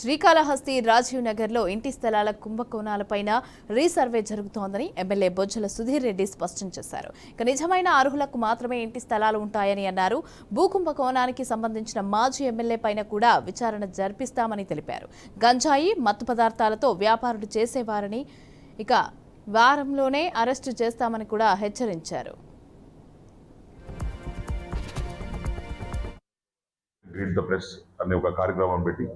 శ్రీకాళహస్తి రాజీవ్ నగర్లో ఇంటి స్థలాల కుంభకోణాలపైన రీసర్వే జరుగుతోందని ఎమ్మెల్యే బొజ్జల సుధీర్ రెడ్డి స్పష్టం చేశారు. ఇక నిజమైన అర్హులకు మాత్రమే ఇంటి స్థలాలు ఉంటాయని అన్నారు. భూ కుంభకోణానికి సంబంధించిన మాజీ ఎమ్మెల్యే పైన కూడా విచారణ జరిపిస్తామని తెలిపారు. గంజాయి మత్తు పదార్థాలతో వ్యాపారులు చేసేవారని ఇక వారంలోనే అరెస్టు చేస్తామని కూడా హెచ్చరించారు. గ్రీన్ ద ప్రెస్ అనే ఒక కార్యక్రమం పెట్టి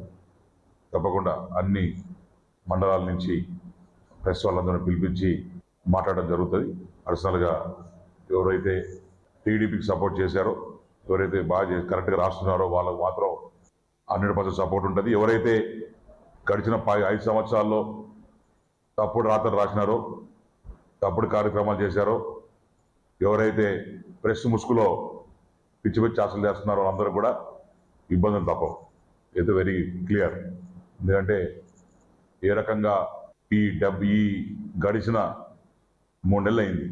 తప్పకుండా అన్ని మండలాల నుంచి ప్రెస్ వాళ్ళందరినీ పిలిపించి మాట్లాడడం జరుగుతుంది. పర్సనల్గా ఎవరైతే టీడీపీకి సపోర్ట్ చేశారో, ఎవరైతే బాగా కరెక్ట్గా రాస్తున్నారో వాళ్ళకు మాత్రం 100% సపోర్ట్ ఉంటుంది. ఎవరైతే గడిచిన 5 సంవత్సరాల్లో తప్పుడు రాతలు రాసినారో, తప్పుడు కార్యక్రమాలు చేశారో, ఎవరైతే ప్రెస్ ముసుగులో పిచ్చి పిచ్చి ఆశలు చేస్తున్నారో అందరూ కూడా ఇబ్బందులు తప్పవు. ఇది వెరీ క్లియర్. ఎందుకంటే ఏ రకంగా ఈ గడిచిన 3 నెలలు అయింది,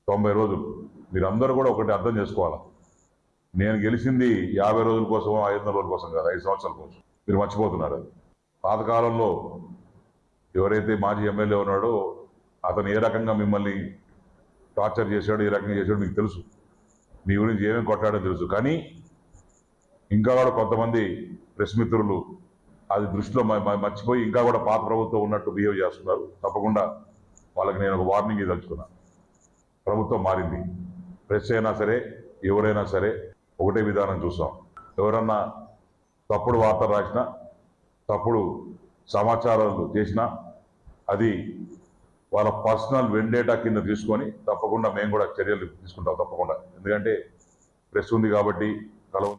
90 రోజులు. మీరందరూ కూడా ఒకటి అర్థం చేసుకోవాలి. నేను గెలిచింది 50 రోజుల కోసమో 500 రోజుల కోసం కాదు, 5 సంవత్సరాల కోసం. మీరు మర్చిపోతున్నారు. పాతకాలంలో ఎవరైతే మాజీ ఎమ్మెల్యే ఉన్నాడో అతను ఏ రకంగా మిమ్మల్ని టార్చర్ చేశాడో, ఏ రకంగా చేశాడో మీకు తెలుసు. మీ గురించి ఏమేమి కొట్టాడో తెలుసు. కానీ ఇంకా కూడా కొంతమంది ప్రెస్ మిత్రులు అది దృష్టిలో మర్చిపోయి ఇంకా కూడా పాత ప్రభుత్వం ఉన్నట్టు బిహేవ్ చేస్తున్నారు. తప్పకుండా వాళ్ళకి నేను ఒక వార్నింగ్ ఇదలుచుకున్నా. ప్రభుత్వం మారింది. ప్రెస్ అయినా సరే, ఎవరైనా సరే ఒకటే విధానం చూస్తాం. ఎవరన్నా తప్పుడు వార్తలు రాసినా, తప్పుడు సమాచారాలు చేసినా అది వాళ్ళ పర్సనల్ వెండేటా కింద తీసుకొని తప్పకుండా మేము కూడా చర్యలు తీసుకుంటాం. తప్పకుండా. ఎందుకంటే ప్రెస్ ఉంది కాబట్టి